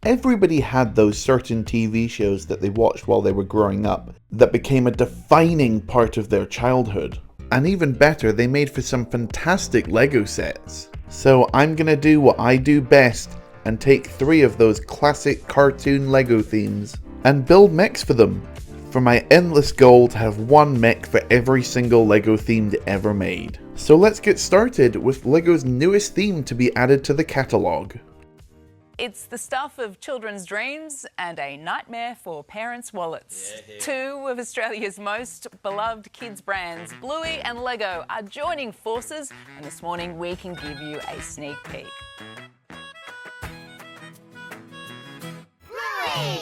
Everybody had those certain TV shows that they watched while they were growing up that became a defining part of their childhood. And even better, they made for some fantastic Lego sets. So I'm gonna do what I do best and take 3 of those classic cartoon Lego themes and build mechs for them, for my endless goal to have one mech for every single Lego theme ever made. So let's get started with Lego's newest theme to be added to the catalogue. It's the stuff of children's dreams and a nightmare for parents' wallets. 2 of Australia's most beloved kids brands, Bluey and Lego, are joining forces, and this morning we can give you a sneak peek. Bluey!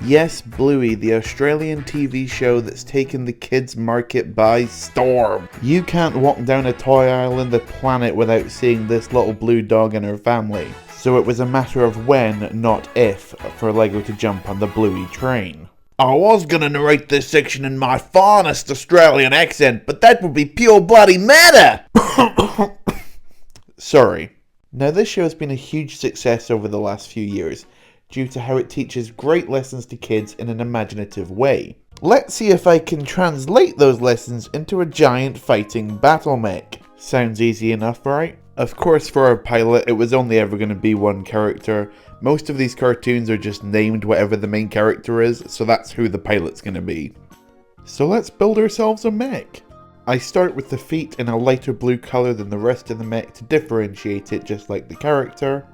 Yes, Bluey, the Australian TV show that's taken the kids' market by storm. You can't walk down a toy aisle in the planet without seeing this little blue dog and her family. So it was a matter of when, not if, for Lego to jump on the Bluey train. I was gonna narrate this section in my finest Australian accent, but that would be pure bloody murder! Sorry. Now this show has been a huge success over the last few years, due to how it teaches great lessons to kids in an imaginative way. Let's see if I can translate those lessons into a giant fighting battle mech. Sounds easy enough, right? Of course, for our pilot, it was only ever going to be one character. Most of these cartoons are just named whatever the main character is, so that's who the pilot's going to be. So let's build ourselves a mech. I start with the feet in a lighter blue colour than the rest of the mech to differentiate it just like the character,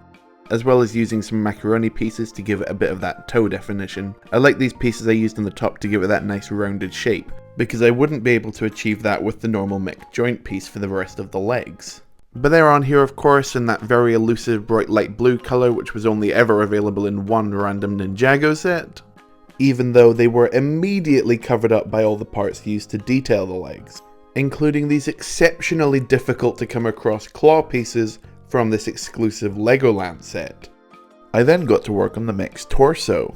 as well as using some macaroni pieces to give it a bit of that toe definition. I like these pieces I used on the top to give it that nice rounded shape, because I wouldn't be able to achieve that with the normal mech joint piece for the rest of the legs. But they're on here of course in that very elusive bright light blue colour, which was only ever available in one random Ninjago set, even though they were immediately covered up by all the parts used to detail the legs, including these exceptionally difficult to come across claw pieces from this exclusive Legoland set. I then got to work on the mech's torso,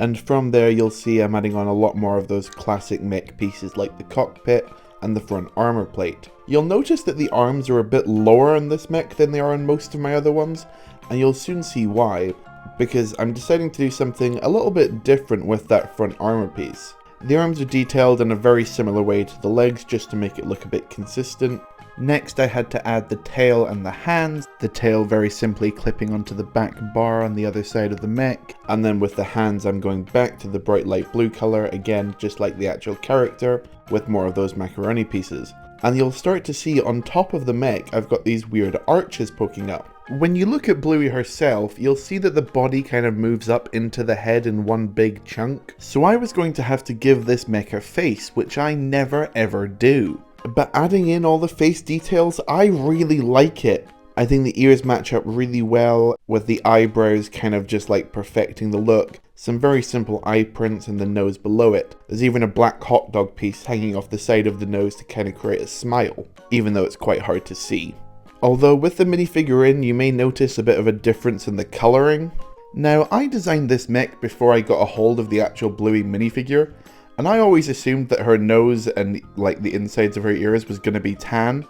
and from there you'll see I'm adding on a lot more of those classic mech pieces like the cockpit and the front armor plate. You'll notice that the arms are a bit lower in this mech than they are in most of my other ones, and you'll soon see why, because I'm deciding to do something a little bit different with that front armor piece. The arms are detailed in a very similar way to the legs just to make it look a bit consistent. Next I had to add the tail and the hands, the tail very simply clipping onto the back bar on the other side of the mech, and then with the hands I'm going back to the bright light blue colour, again just like the actual character, with more of those macaroni pieces. And you'll start to see on top of the mech I've got these weird arches poking up. When you look at Bluey herself, you'll see that the body kind of moves up into the head in one big chunk, so I was going to have to give this mech a face, which I never ever do. But adding in all the face details, I really like it. I think the ears match up really well, with the eyebrows kind of just like perfecting the look. Some very simple eye prints and the nose below it. There's even a black hot dog piece hanging off the side of the nose to kind of create a smile, even though it's quite hard to see. Although with the minifigure in, you may notice a bit of a difference in the colouring. Now, I designed this mech before I got a hold of the actual Bluey minifigure, and I always assumed that her nose and like the insides of her ears was going to be tan.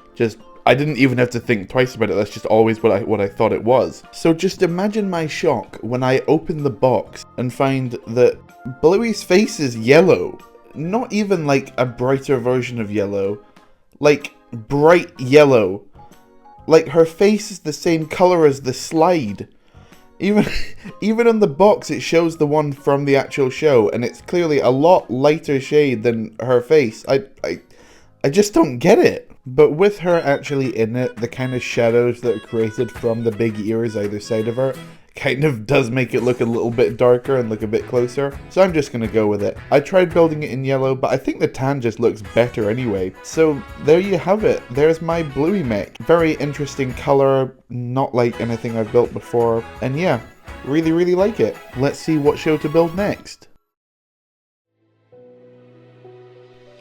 I didn't even have to think twice about it, that's just always what I thought it was. So just imagine my shock when I open the box and find that Bluey's face is yellow. Not even like a brighter version of yellow, like bright yellow. Like her face is the same colour as the slide. Even on the box it shows the one from the actual show, and it's clearly a lot lighter shade than her face. I just don't get it. But with her actually in it, the kind of shadows that are created from the big ears either side of her kind of does make it look a little bit darker and look a bit closer. So I'm just going to go with it. I tried building it in yellow, but I think the tan just looks better anyway. So there you have it. There's my Bluey mech. Very interesting colour, not like anything I've built before. And yeah, really like it. Let's see what show to build next.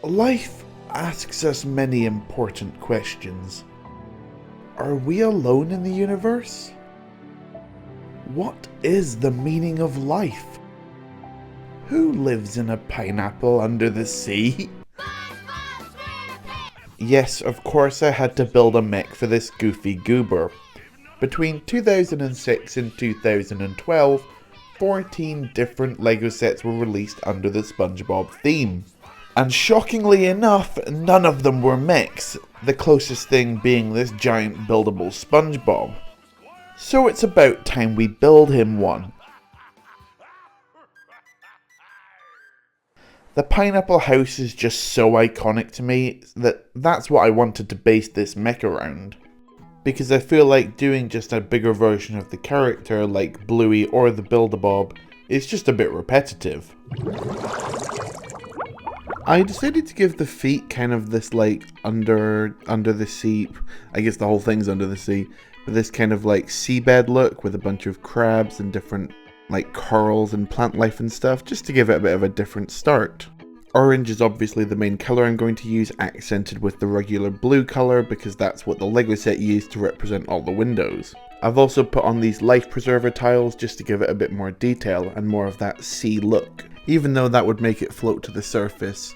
Life asks us many important questions. Are we alone in the universe? What is the meaning of life? Who lives in a pineapple under the sea? Yes, of course I had to build a mech for this goofy goober, Between 2006 and 2012, 14 different LEGO sets were released under the SpongeBob theme. And shockingly enough, none of them were mechs, the closest thing being this giant buildable SpongeBob. So it's about time we build him one. The pineapple house is just so iconic to me that that's what I wanted to base this mech around. Because I feel like doing just a bigger version of the character like Bluey or the Build-A-Bob is just a bit repetitive. I decided to give the feet kind of this like under the sea, I guess the whole thing's under the sea, but this kind of like seabed look with a bunch of crabs and different like corals and plant life and stuff, just to give it a bit of a different start. Orange is obviously the main colour I'm going to use, accented with the regular blue colour because that's what the LEGO set used to represent all the windows. I've also put on these life preserver tiles just to give it a bit more detail and more of that sea look, even though that would make it float to the surface.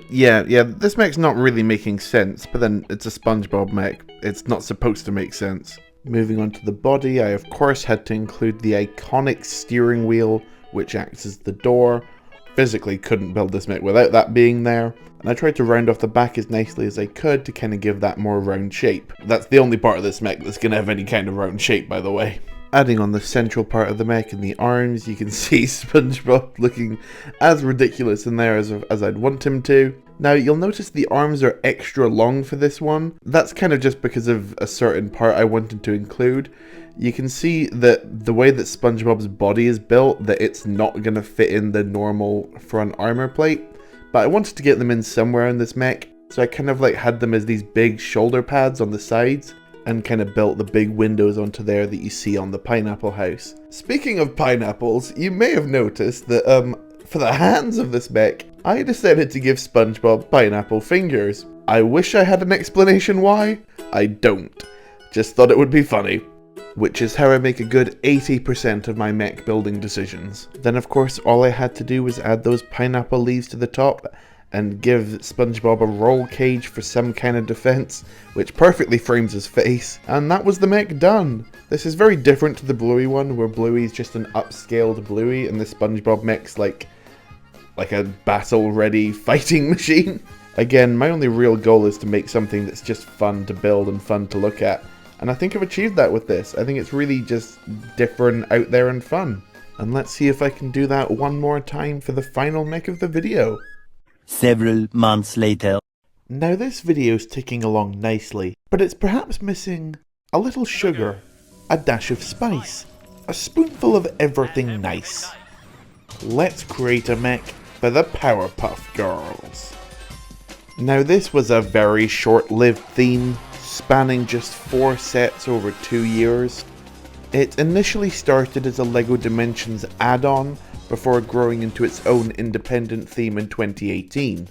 Yeah, this mech's not really making sense, but then it's a SpongeBob mech, it's not supposed to make sense. Moving on to the body, I of course had to include the iconic steering wheel, which acts as the door. Physically couldn't build this mech without that being there, and I tried to round off the back as nicely as I could to kind of give that more round shape. That's the only part of this mech that's going to have any kind of round shape, by the way. Adding on the central part of the mech and the arms, you can see SpongeBob looking as ridiculous in there as I'd want him to. Now you'll notice the arms are extra long for this one. That's kind of just because of a certain part I wanted to include. You can see that the way that SpongeBob's body is built, that it's not going to fit in the normal front armor plate, but I wanted to get them in somewhere in this mech, so I kind of like had them as these big shoulder pads on the sides, and kind of built the big windows onto there that you see on the pineapple house. Speaking of pineapples, you may have noticed that for the hands of this mech, I decided to give SpongeBob pineapple fingers. I wish I had an explanation why. I don't. Just thought it would be funny. Which is how I make a good 80% of my mech building decisions. Then of course all I had to do was add those pineapple leaves to the top and give SpongeBob a roll cage for some kind of defense, which perfectly frames his face, and that was the mech done. This is very different to the Bluey one, where Bluey's just an upscaled Bluey and the SpongeBob mech's like a battle-ready fighting machine. Again, my only real goal is to make something that's just fun to build and fun to look at. And I think I've achieved that with this. I think it's really just different, out there and fun. And let's see if I can do that one more time for the final mech of the video. Several months later. Now this video's ticking along nicely, but it's perhaps missing a little sugar, a dash of spice, a spoonful of everything nice. Let's create a mech for the Powerpuff Girls. Now this was a very short-lived theme, spanning just 4 sets over 2 years. It initially started as a LEGO Dimensions add-on before growing into its own independent theme in 2018,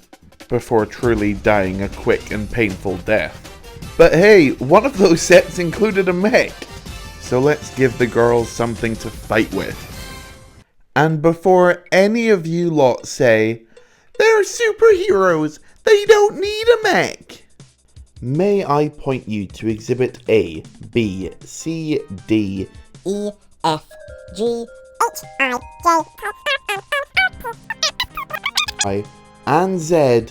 before truly dying a quick and painful death. But hey, one of those sets included a mech, so let's give the girls something to fight with. And before any of you lot say, "They're superheroes, they don't need a mech," may I point you to Exhibit A, B, C, D, E, F, G, H, I, I, and Z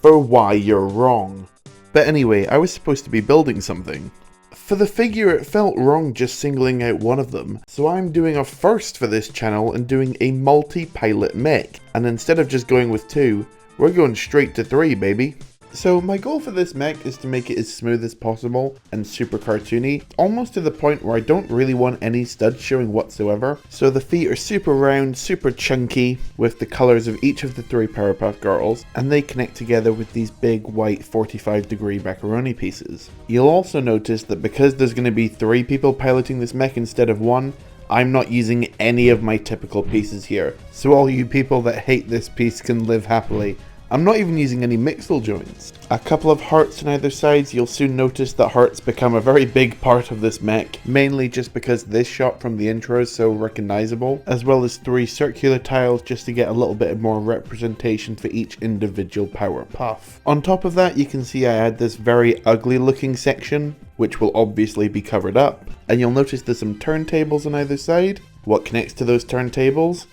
for why you're wrong. But anyway, I was supposed to be building something. For the figure, it felt wrong just singling out one of them, so I'm doing a first for this channel and doing a multi-pilot mech. And instead of just going with 2, we're going straight to 3, baby. So my goal for this mech is to make it as smooth as possible and super cartoony, almost to the point where I don't really want any studs showing whatsoever. So the feet are super round, super chunky, with the colours of each of the 3 Powerpuff Girls, and they connect together with these big white 45-degree macaroni pieces. You'll also notice that because there's going to be 3 people piloting this mech instead of 1, I'm not using any of my typical pieces here. So all you people that hate this piece can live happily. I'm not even using any mixel joints. A couple of hearts on either side. You'll soon notice that hearts become a very big part of this mech, mainly just because this shot from the intro is so recognizable, as well as 3 circular tiles just to get a little bit more representation for each individual Powerpuff. On top of that, you can see I had this very ugly looking section, which will obviously be covered up, and you'll notice there's some turntables on either side. What connects to those turntables?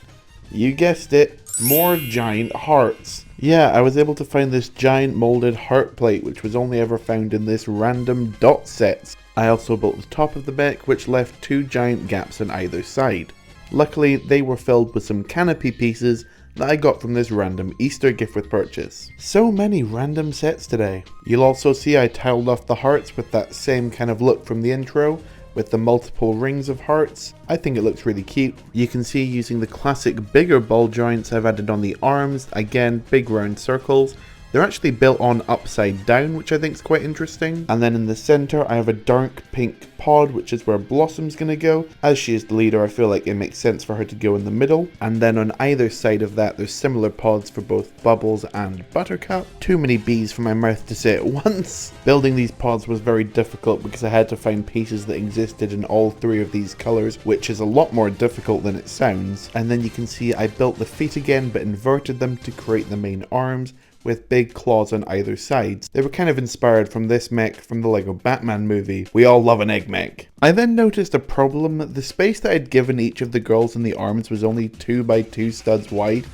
You guessed it, more giant hearts. Yeah, I was able to find this giant molded heart plate, which was only ever found in this random dot sets. I also built the top of the mech, which left 2 giant gaps on either side. Luckily, they were filled with some canopy pieces that I got from this random Easter gift with purchase. So many random sets today. You'll also see I tiled off the hearts with that same kind of look from the intro, with the multiple rings of hearts. I think it looks really cute. You can see using the classic bigger ball joints I've added on the arms, again big round circles. They're actually built on upside down, which I think is quite interesting. And then in the center I have a dark pink pod, which is where Blossom's gonna go. As she is the leader, I feel like it makes sense for her to go in the middle. And then on either side of that there's similar pods for both Bubbles and Buttercup. Too many B's for my mouth to say at once. Building these pods was very difficult because I had to find pieces that existed in all 3 of these colors, which is a lot more difficult than it sounds. And then you can see I built the feet again but inverted them to create the main arms, with big claws on either side. They were kind of inspired from this mech from the Lego Batman movie. We all love an egg mech. I then noticed a problem. The space that I'd given each of the girls in the arms was only 2 by 2 studs wide,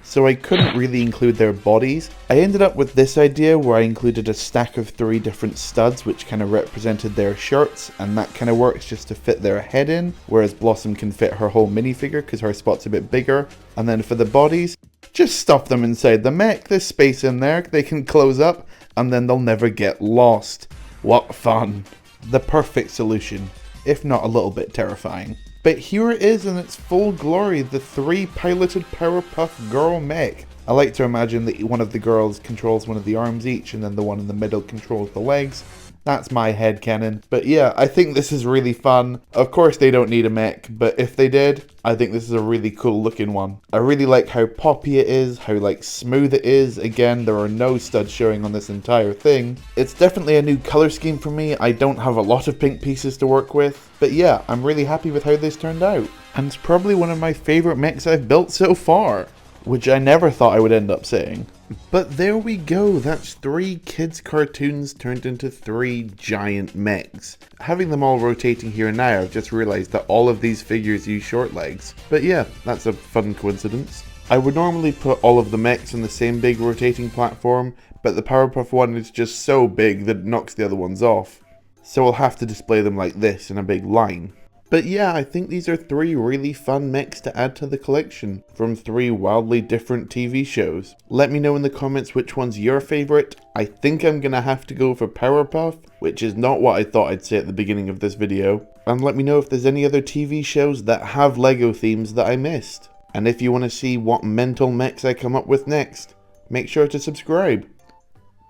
so I couldn't really include their bodies. I ended up with this idea where I included a stack of 3 different studs which kind of represented their shirts, and that kind of works just to fit their head in, whereas Blossom can fit her whole minifigure because her spot's a bit bigger. And then for the bodies, just stuff them inside the mech. There's space in there, they can close up, and then they'll never get lost. What fun. The perfect solution, if not a little bit terrifying. But here it is in its full glory, the 3 piloted Powerpuff Girl mech. I like to imagine that one of the girls controls one of the arms each, and then the one in the middle controls the legs. That's my headcanon. But yeah, I think this is really fun. Of course they don't need a mech, but if they did, I think this is a really cool looking one. I really like how poppy it is, how like smooth it is. Again, there are no studs showing on this entire thing. It's definitely a new color scheme for me. I don't have a lot of pink pieces to work with. But yeah, I'm really happy with how this turned out. And it's probably one of my favorite mechs I've built so far, which I never thought I would end up saying. But there we go, that's 3 kids cartoons turned into 3 giant mechs. Having them all rotating here now, I've just realised that all of these figures use short legs. But yeah, that's a fun coincidence. I would normally put all of the mechs on the same big rotating platform, but the Powerpuff one is just so big that it knocks the other ones off. So I'll have to display them like this in a big line. But yeah, I think these are 3 really fun mechs to add to the collection from 3 wildly different TV shows. Let me know in the comments which one's your favourite. I think I'm gonna have to go for Powerpuff, which is not what I thought I'd say at the beginning of this video. And let me know if there's any other TV shows that have Lego themes that I missed. And if you want to see what mental mechs I come up with next, make sure to subscribe,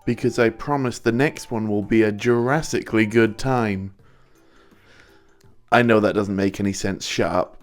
because I promise the next one will be a Jurassically good time. I know that doesn't make any sense, shut up.